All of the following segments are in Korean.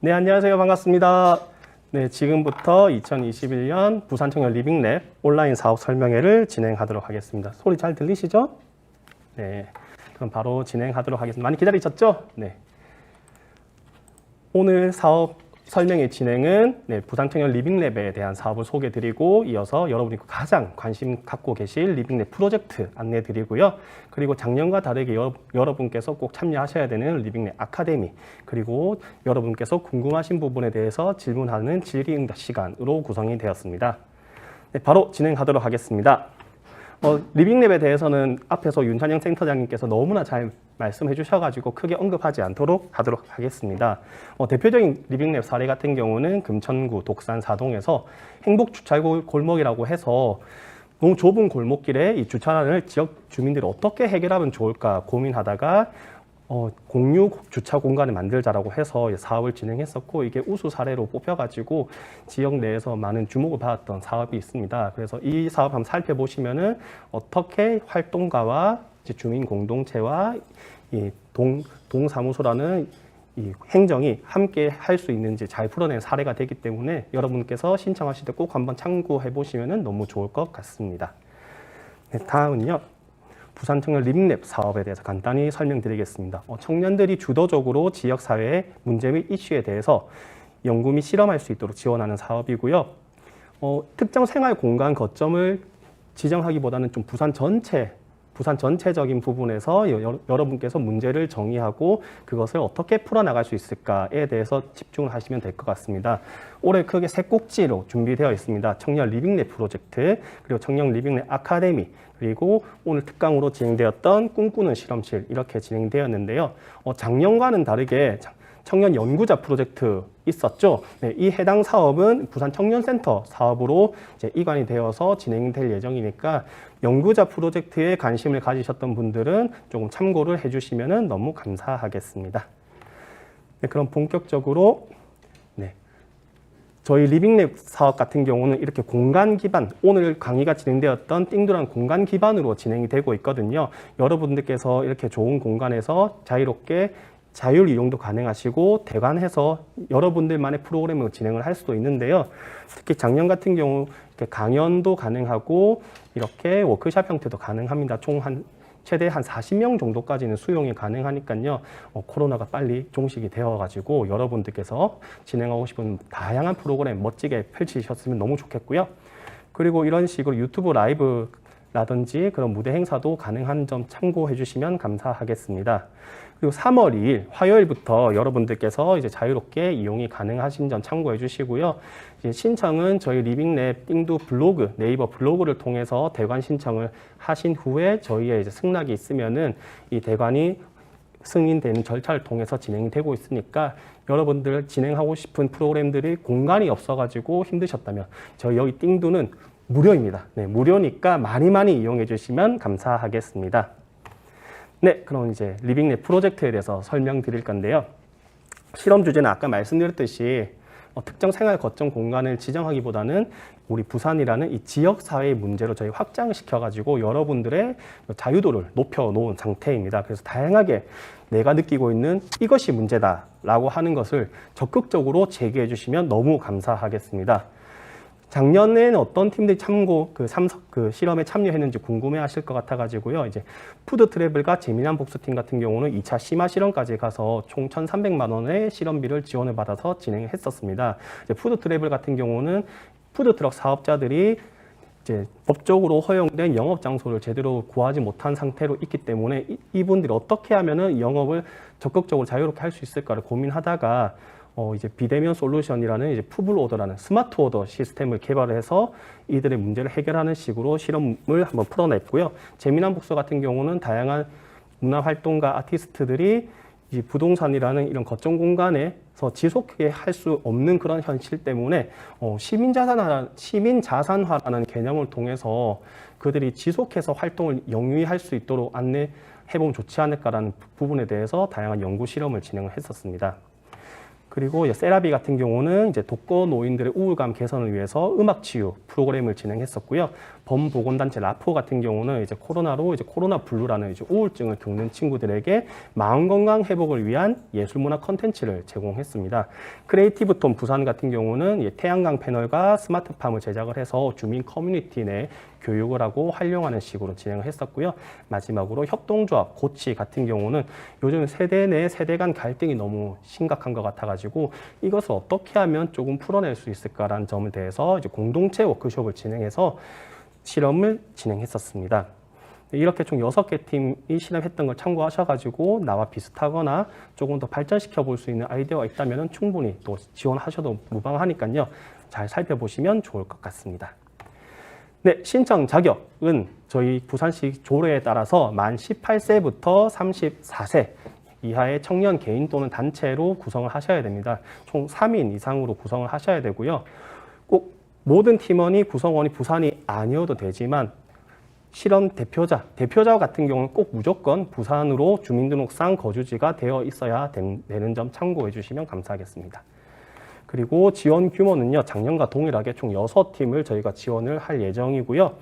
네, 안녕하세요. 반갑습니다. 네, 지금부터 2021년 부산청년 리빙랩 온라인 사업 설명회를 진행하도록 하겠습니다. 소리 잘 들리시죠? 네, 그럼 바로 진행하도록 하겠습니다. 많이 기다리셨죠? 네. 오늘 사업 설명회 진행은 부산청년 리빙랩에 대한 사업을 소개해드리고 이어서 여러분이 가장 관심 갖고 계실 리빙랩 프로젝트 안내해드리고요. 그리고 작년과 다르게 여러분께서 꼭 참여하셔야 되는 리빙랩 아카데미, 그리고 여러분께서 궁금하신 부분에 대해서 질문하는 질의응답 시간으로 구성이 되었습니다. 네, 바로 진행하도록 하겠습니다. 리빙랩에 대해서는 앞에서 윤찬영 센터장님께서 너무나 잘 말씀해 주셔가지고 크게 언급하지 않도록 하도록 하겠습니다. 대표적인 리빙랩 사례 같은 경우는 금천구 독산 사동에서 행복주차골목이라고 해서 너무 좁은 골목길에 이 주차난을 지역 주민들이 어떻게 해결하면 좋을까 고민하다가 공유 주차 공간을 만들자라고 해서 사업을 진행했었고, 이게 우수 사례로 뽑혀가지고 지역 내에서 많은 주목을 받았던 사업이 있습니다. 그래서 이 사업 한번 살펴보시면은 어떻게 활동가와 이제 주민 공동체와 이 동사무소라는 이 행정이 함께 할 수 있는지 잘 풀어낸 사례가 되기 때문에 여러분께서 신청하실 때 꼭 한번 참고해 보시면은 너무 좋을 것 같습니다. 네, 다음은요. 부산청년 리빙랩 사업에 대해서 간단히 설명드리겠습니다. 청년들이 주도적으로 지역사회의 문제 및 이슈에 대해서 연구 및 실험할 수 있도록 지원하는 사업이고요. 특정 생활 공간 거점을 지정하기보다는 좀 부산 전체적인 부분에서 여러분께서 문제를 정의하고 그것을 어떻게 풀어나갈 수 있을까에 대해서 집중을 하시면 될 것 같습니다. 올해 크게 세 꼭지로 준비되어 있습니다. 청년 리빙랩 프로젝트, 그리고 청년 리빙랩 아카데미, 그리고 오늘 특강으로 진행되었던 꿈꾸는 실험실, 이렇게 진행되었는데요. 작년과는 다르게 청년 연구자 프로젝트 있었죠. 네, 이 해당 사업은 부산 청년센터 사업으로 이제 이관이 되어서 진행될 예정이니까 연구자 프로젝트에 관심을 가지셨던 분들은 조금 참고를 해주시면 너무 감사하겠습니다. 네, 그럼 본격적으로 저희 리빙랩 사업 같은 경우는 이렇게 공간 기반, 오늘 강의가 진행되었던 띵두란 공간 기반으로 진행이 되고 있거든요. 여러분들께서 이렇게 좋은 공간에서 자유롭게 자율 이용도 가능하시고 대관해서 여러분들만의 프로그램을 진행을 할 수도 있는데요. 특히 작년 같은 경우 이렇게 강연도 가능하고 이렇게 워크숍 형태도 가능합니다. 총 최대 한 40명 정도까지는 수용이 가능하니까요. 코로나가 빨리 종식이 되어가지고 여러분들께서 진행하고 싶은 다양한 프로그램 멋지게 펼치셨으면 너무 좋겠고요. 그리고 이런 식으로 유튜브 라이브라든지 그런 무대 행사도 가능한 점 참고해 주시면 감사하겠습니다. 그리고 3월 2일 화요일부터 여러분들께서 이제 자유롭게 이용이 가능하신 점 참고해 주시고요. 이제 신청은 저희 리빙랩 띵두 블로그, 네이버 블로그를 통해서 대관 신청을 하신 후에 저희의 이제 승낙이 있으면은 이 대관이 승인되는 절차를 통해서 진행이 되고 있으니까 여러분들 진행하고 싶은 프로그램들이 공간이 없어가지고 힘드셨다면 저희 여기 띵두는 무료입니다. 네, 무료니까 많이 이용해 주시면 감사하겠습니다. 네, 그럼 이제 리빙랩 프로젝트에 대해서 설명드릴 건데요. 실험 주제는 아까 말씀드렸듯이 특정 생활 거점 공간을 지정하기보다는 우리 부산이라는 이 지역사회의 문제로 저희 확장시켜가지고 여러분들의 자유도를 높여놓은 상태입니다. 그래서 다양하게 내가 느끼고 있는 이것이 문제다라고 하는 것을 적극적으로 제기해 주시면 너무 감사하겠습니다. 작년에는 어떤 팀들이 실험에 참여했는지 궁금해 하실 것 같아가지고요. 이제 푸드 트래블과 재미난 복수팀 같은 경우는 2차 심화 실험까지 가서 총 1,300만 원의 실험비를 지원을 받아서 진행을 했었습니다. 이제 푸드 트래블 같은 경우는 푸드트럭 사업자들이 이제 법적으로 허용된 영업 장소를 제대로 구하지 못한 상태로 있기 때문에 이분들이 어떻게 하면은 영업을 적극적으로 자유롭게 할 수 있을까를 고민하다가 이제 비대면 솔루션이라는 이제 푸블 오더라는 스마트 오더 시스템을 개발을 해서 이들의 문제를 해결하는 식으로 실험을 한번 풀어냈고요. 재미난 복서 같은 경우는 다양한 문화활동가 아티스트들이 이 부동산이라는 이런 거점 공간에서 지속하게 할 수 없는 그런 현실 때문에 시민 자산화라는 개념을 통해서 그들이 지속해서 활동을 영위할 수 있도록 안내해보면 좋지 않을까라는 부분에 대해서 다양한 연구 실험을 진행을 했었습니다. 그리고 세라비 같은 경우는 이제 독거 노인들의 우울감 개선을 위해서 음악 치유 프로그램을 진행했었고요. 범보건단체 라포 같은 경우는 이제 코로나로 이제 코로나 블루라는 이제 우울증을 겪는 친구들에게 마음 건강 회복을 위한 예술문화 컨텐츠를 제공했습니다. 크리에이티브 톤 부산 같은 경우는 태양광 패널과 스마트팜을 제작을 해서 주민 커뮤니티 내 교육을 하고 활용하는 식으로 진행을 했었고요. 마지막으로 협동조합 고치 같은 경우는 요즘 세대 내 세대 간 갈등이 너무 심각한 것 같아가지고 이것을 어떻게 하면 조금 풀어낼 수 있을까라는 점에 대해서 이제 공동체 워크숍을 진행해서 실험을 진행했었습니다. 이렇게 총 6개 팀이 실험했던 걸 참고하셔가지고 나와 비슷하거나 조금 더 발전시켜 볼 수 있는 아이디어가 있다면 충분히 또 지원하셔도 무방하니까요. 잘 살펴보시면 좋을 것 같습니다. 네, 신청 자격은 저희 부산시 조례에 따라서 만 18세부터 34세 이하의 청년 개인 또는 단체로 구성을 하셔야 됩니다. 총 3인 이상으로 구성을 하셔야 되고요. 꼭 모든 팀원이 구성원이 부산이 아니어도 되지만 실험 대표자 같은 경우는 꼭 무조건 부산으로 주민등록상 거주지가 되어 있어야 되는 점 참고해 주시면 감사하겠습니다. 그리고 지원 규모는요, 작년과 동일하게 총 6팀을 저희가 지원을 할 예정이고요.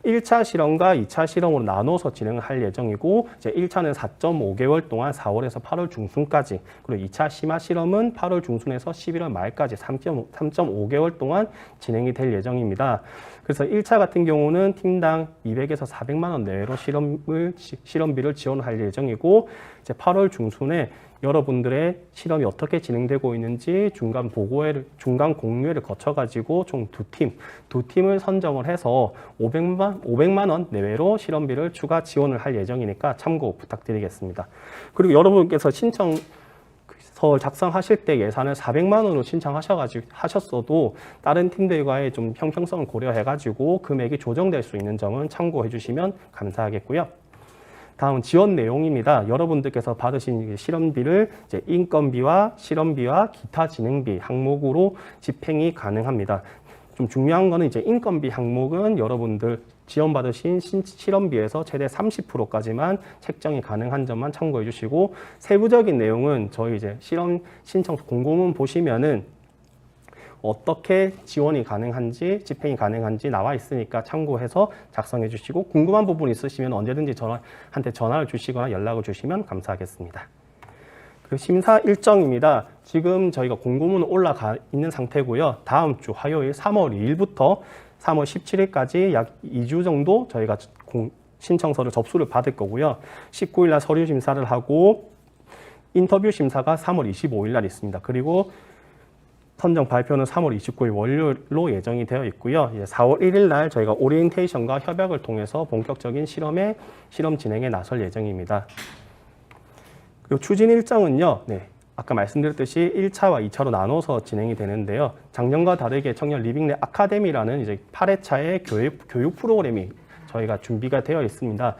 1차 실험과 2차 실험으로 나눠서 진행을 할 예정이고, 이제 1차는 4.5개월 동안 4월에서 8월 중순까지, 그리고 2차 심화 실험은 8월 중순에서 11월 말까지 3.5개월 동안 진행이 될 예정입니다. 그래서 1차 같은 경우는 팀당 200에서 400만 원 내외로 실험비를 지원할 예정이고, 이제 8월 중순에 여러분들의 실험이 어떻게 진행되고 있는지 중간 공유회를 거쳐가지고 총 두 팀을 선정을 해서 500만 원 내외로 실험비를 추가 지원을 할 예정이니까 참고 부탁드리겠습니다. 그리고 여러분께서 신청서 작성하실 때 예산을 400만 원으로 하셨어도 다른 팀들과의 좀 형평성을 고려해가지고 금액이 조정될 수 있는 점은 참고해 주시면 감사하겠고요. 다음 지원 내용입니다. 여러분들께서 받으신 실험비를 이제 인건비와 실험비와 기타 진행비 항목으로 집행이 가능합니다. 좀 중요한 거는 이제 인건비 항목은 여러분들 지원받으신 실험비에서 최대 30%까지만 책정이 가능한 점만 참고해 주시고, 세부적인 내용은 저희 이제 실험 신청서 공고문 보시면은 어떻게 지원이 가능한지 집행이 가능한지 나와 있으니까 참고해서 작성해 주시고, 궁금한 부분 있으시면 언제든지 저한테 전화를 주시거나 연락을 주시면 감사하겠습니다. 그 심사 일정입니다. 지금 저희가 공고문 올라가 있는 상태고요. 다음 주 화요일 3월 2일부터 3월 17일까지 약 2주 정도 저희가 신청서를 접수를 받을 거고요. 19일 날 서류 심사를 하고 인터뷰 심사가 3월 25일 날 있습니다. 그리고 선정 발표는 3월 29일 월요일로 예정이 되어 있고요. 4월 1일 날 저희가 오리엔테이션과 협약을 통해서 본격적인 실험 진행에 나설 예정입니다. 그리고 추진 일정은요, 아까 말씀드렸듯이 1차와 2차로 나눠서 진행이 되는데요. 작년과 다르게 청년 리빙랩 아카데미라는 이제 8회차의 교육 프로그램이 저희가 준비가 되어 있습니다.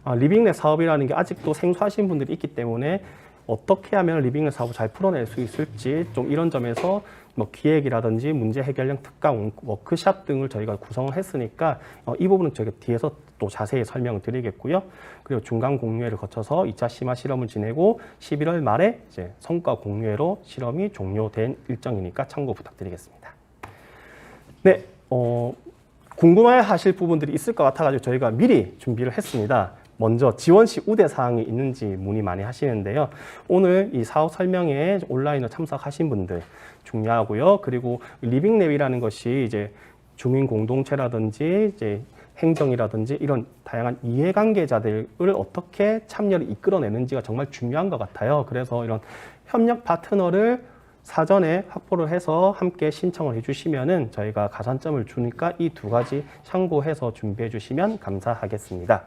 리빙랩 사업이라는 게 아직도 생소하신 분들이 있기 때문에 어떻게 하면 리빙랩 사업을 잘 풀어낼 수 있을지 좀 이런 점에서 뭐 기획이라든지 문제 해결형 특강 워크샵 등을 저희가 구성을 했으니까 이 부분은 저희가 뒤에서 또 자세히 설명을 드리겠고요. 그리고 중간 공유회를 거쳐서 2차 심화 실험을 지내고 11월 말에 이제 성과 공유회로 실험이 종료된 일정이니까 참고 부탁드리겠습니다. 네, 궁금해하실 부분들이 있을 것 같아가지고 저희가 미리 준비를 했습니다. 먼저 지원 시 우대 사항이 있는지 문의 많이 하시는데요. 오늘 이 사업 설명회에 온라인으로 참석하신 분들 중요하고요. 그리고 리빙랩이라는 것이 이제 주민 공동체라든지 이제 행정이라든지 이런 다양한 이해관계자들을 어떻게 참여를 이끌어내는지가 정말 중요한 것 같아요. 그래서 이런 협력 파트너를 사전에 확보를 해서 함께 신청을 해주시면은 저희가 가산점을 주니까 이 두 가지 참고해서 준비해 주시면 감사하겠습니다.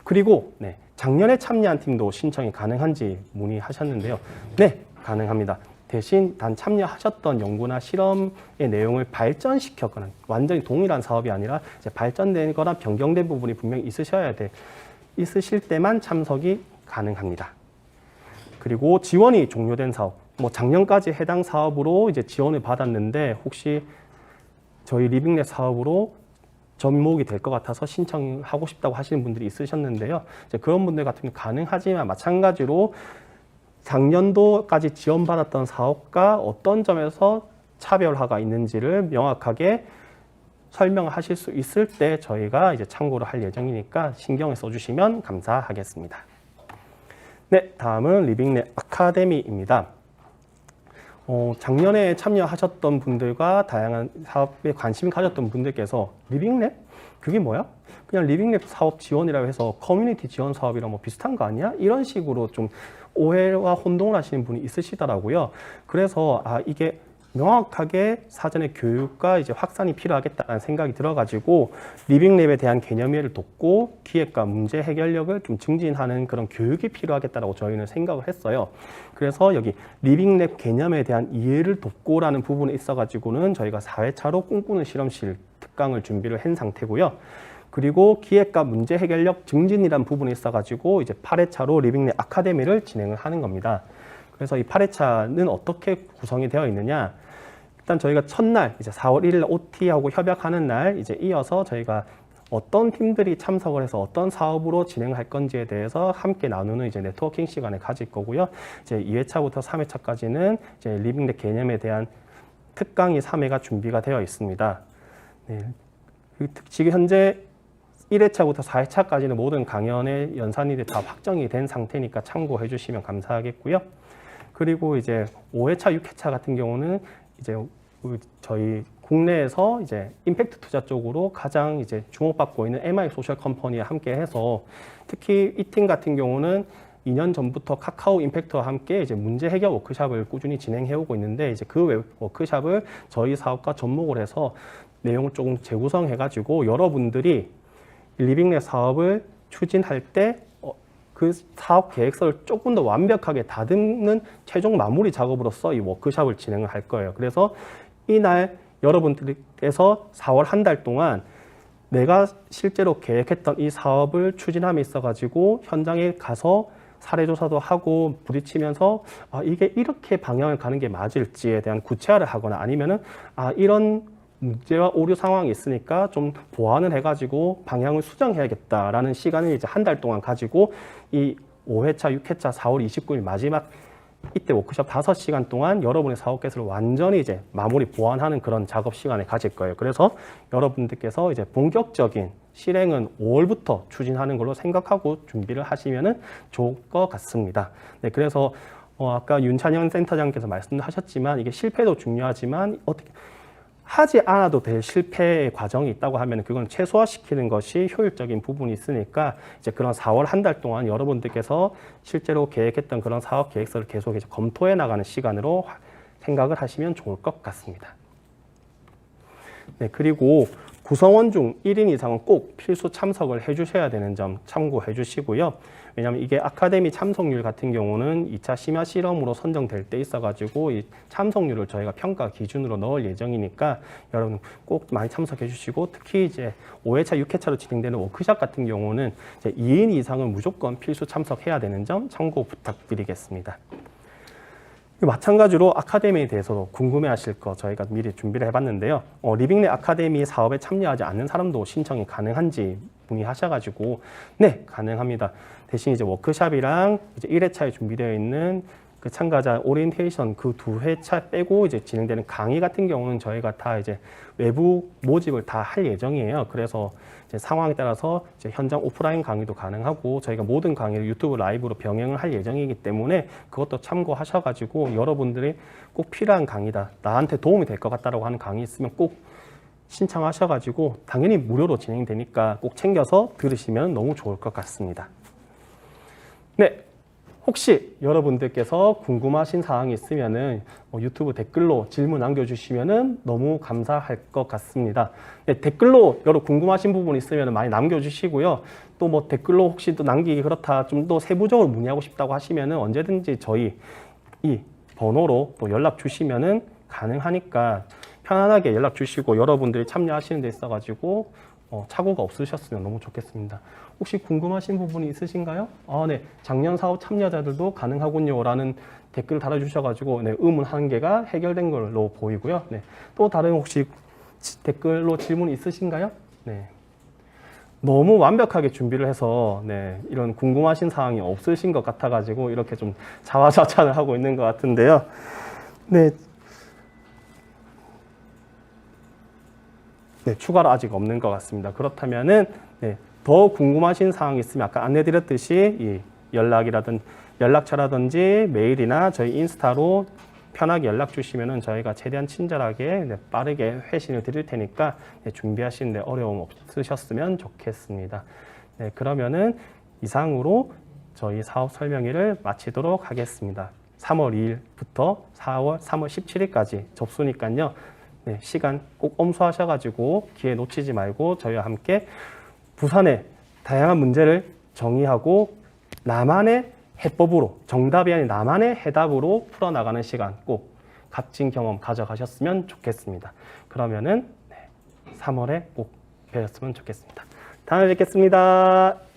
그리고 작년에 참여한 팀도 신청이 가능한지 문의하셨는데요. 네, 가능합니다. 대신 단 참여하셨던 연구나 실험의 내용을 발전시켰거나 완전히 동일한 사업이 아니라 이제 발전되거나 변경된 부분이 분명히 있으실 때만 참석이 가능합니다. 그리고 지원이 종료된 사업, 뭐 작년까지 해당 사업으로 이제 지원을 받았는데 혹시 저희 리빙랩 사업으로 접목이 될 것 같아서 신청하고 싶다고 하시는 분들이 있으셨는데요. 이제 그런 분들 같은 경우 가능하지만 마찬가지로 작년도까지 지원받았던 사업과 어떤 점에서 차별화가 있는지를 명확하게 설명하실 수 있을 때 저희가 이제 참고를 할 예정이니까 신경을 써주시면 감사하겠습니다. 네, 다음은 리빙랩 아카데미입니다. 작년에 참여하셨던 분들과 다양한 사업에 관심 가졌던 분들께서 리빙랩? 그게 뭐야? 그냥 리빙랩 사업 지원이라고 해서 커뮤니티 지원 사업이랑 뭐 비슷한 거 아니야? 이런 식으로 좀 오해와 혼동을 하시는 분이 있으시더라고요. 그래서 이게 명확하게 사전에 교육과 이제 확산이 필요하겠다는 생각이 들어가지고 리빙랩에 대한 개념 이해를 돕고 기획과 문제 해결력을 좀 증진하는 그런 교육이 필요하겠다라고 저희는 생각을 했어요. 그래서 여기 리빙랩 개념에 대한 이해를 돕고라는 부분에 있어가지고는 저희가 4회차로 꿈꾸는 실험실 특강을 준비를 한 상태고요. 그리고 기획과 문제 해결력 증진이라는 부분에 있어가지고 이제 8회차로 리빙랩 아카데미를 진행을 하는 겁니다. 그래서 이 8회차는 어떻게 구성이 되어 있느냐? 일단 저희가 첫날 이제 4월 1일 OT하고 협약하는 날 이제 이어서 저희가 어떤 팀들이 참석을 해서 어떤 사업으로 진행할 건지에 대해서 함께 나누는 이제 네트워킹 시간을 가질 거고요. 이제 2회차부터 3회차까지는 이제 리빙랩 개념에 대한 특강이 3회가 준비가 되어 있습니다. 네. 지금 현재 1회차부터 4회차까지는 모든 강연의 연산일이 다 확정이 된 상태니까 참고해 주시면 감사하겠고요. 그리고 이제 5회차, 6회차 같은 경우는 이제 저희 국내에서 이제 임팩트 투자 쪽으로 가장 이제 주목받고 있는 MI 소셜 컴퍼니와 함께 해서 특히 이 팀 같은 경우는 2년 전부터 카카오 임팩트와 함께 이제 문제 해결 워크샵을 꾸준히 진행해 오고 있는데 이제 그 워크샵을 저희 사업과 접목을 해서 내용을 조금 재구성해 가지고 여러분들이 리빙랩 사업을 추진할 때 그 사업 계획서를 조금 더 완벽하게 다듬는 최종 마무리 작업으로서 이 워크샵을 진행을 할 거예요. 그래서 이날 여러분들께서 4월 한 달 동안 내가 실제로 계획했던 이 사업을 추진함에 있어가지고 현장에 가서 사례조사도 하고 부딪히면서 이게 이렇게 방향을 가는 게 맞을지에 대한 구체화를 하거나 아니면은 이런 문제와 오류 상황이 있으니까 좀 보완을 해가지고 방향을 수정해야겠다라는 시간을 이제 한 달 동안 가지고 이 5회차, 6회차, 4월 29일 마지막 이때 워크숍 5시간 동안 여러분의 사업 계획을 완전히 이제 마무리 보완하는 그런 작업 시간을 가질 거예요. 그래서 여러분들께서 이제 본격적인 실행은 5월부터 추진하는 걸로 생각하고 준비를 하시면은 좋을 것 같습니다. 네, 그래서 아까 윤찬현 센터장께서 말씀하셨지만 이게 실패도 중요하지만 어떻게 하지 않아도 될 실패의 과정이 있다고 하면 그건 최소화시키는 것이 효율적인 부분이 있으니까 이제 그런 4월 한 달 동안 여러분들께서 실제로 계획했던 그런 사업 계획서를 계속 이제 검토해 나가는 시간으로 생각을 하시면 좋을 것 같습니다. 네, 그리고 구성원 중 1인 이상은 꼭 필수 참석을 해주셔야 되는 점 참고해 주시고요. 왜냐하면 이게 아카데미 참석률 같은 경우는 2차 심야 실험으로 선정될 때 있어가지고 이 참석률을 저희가 평가 기준으로 넣을 예정이니까 여러분 꼭 많이 참석해 주시고 특히 이제 5회차, 6회차로 진행되는 워크숍 같은 경우는 이제 2인 이상은 무조건 필수 참석해야 되는 점 참고 부탁드리겠습니다. 마찬가지로 아카데미에 대해서도 궁금해하실 거 저희가 미리 준비를 해봤는데요. 리빙랩 아카데미 사업에 참여하지 않는 사람도 신청이 가능한지 문의하셔가지고 네, 가능합니다. 대신 이제 워크숍이랑 이제 1회차에 준비되어 있는 그 참가자 오리엔테이션 그 2회차 빼고 이제 진행되는 강의 같은 경우는 저희가 다 이제 외부 모집을 다 할 예정이에요. 그래서 이제 상황에 따라서 이제 현장 오프라인 강의도 가능하고 저희가 모든 강의를 유튜브 라이브로 병행을 할 예정이기 때문에 그것도 참고하셔가지고 여러분들이 꼭 필요한 강의다, 나한테 도움이 될 것 같다라고 하는 강의 있으면 꼭 신청하셔가지고 당연히 무료로 진행되니까 꼭 챙겨서 들으시면 너무 좋을 것 같습니다. 네. 혹시 여러분들께서 궁금하신 사항이 있으면은 유튜브 댓글로 질문 남겨주시면은 너무 감사할 것 같습니다. 네, 댓글로 여러 궁금하신 부분 있으면 많이 남겨주시고요. 또 뭐 댓글로 혹시 또 남기기 그렇다 좀 더 세부적으로 문의하고 싶다고 하시면은 언제든지 저희 이 번호로 또 연락 주시면은 가능하니까 편안하게 연락 주시고 여러분들이 참여하시는 데 있어가지고 착오가 없으셨으면 너무 좋겠습니다. 혹시 궁금하신 부분이 있으신가요? 네, 작년 사업 참여자들도 가능하군요 라는 댓글 달아주셔가지고 네, 의문 한 개가 해결된 걸로 보이고요. 네, 또 다른 혹시 댓글로 질문이 있으신가요? 네, 너무 완벽하게 준비를 해서 네, 이런 궁금하신 사항이 없으신 것 같아가지고 이렇게 좀 자화자찬을 하고 있는 것 같은데요. 네. 네, 추가로 아직 없는 것 같습니다. 그렇다면은 네, 더 궁금하신 사항이 있으면 아까 안내드렸듯이 이 연락처라든지 메일이나 저희 인스타로 편하게 연락 주시면은 저희가 최대한 친절하게 네, 빠르게 회신을 드릴 테니까 네, 준비하시는데 어려움 없으셨으면 좋겠습니다. 네, 그러면은 이상으로 저희 사업 설명회를 마치도록 하겠습니다. 3월 2일부터 3월 17일까지 접수니까요. 네, 시간 꼭 엄수하셔가지고 기회 놓치지 말고 저희와 함께 부산의 다양한 문제를 정의하고 나만의 해법으로, 정답이 아닌 나만의 해답으로 풀어나가는 시간 꼭 값진 경험 가져가셨으면 좋겠습니다. 그러면은 3월에 꼭 뵈었으면 좋겠습니다. 다음에 뵙겠습니다.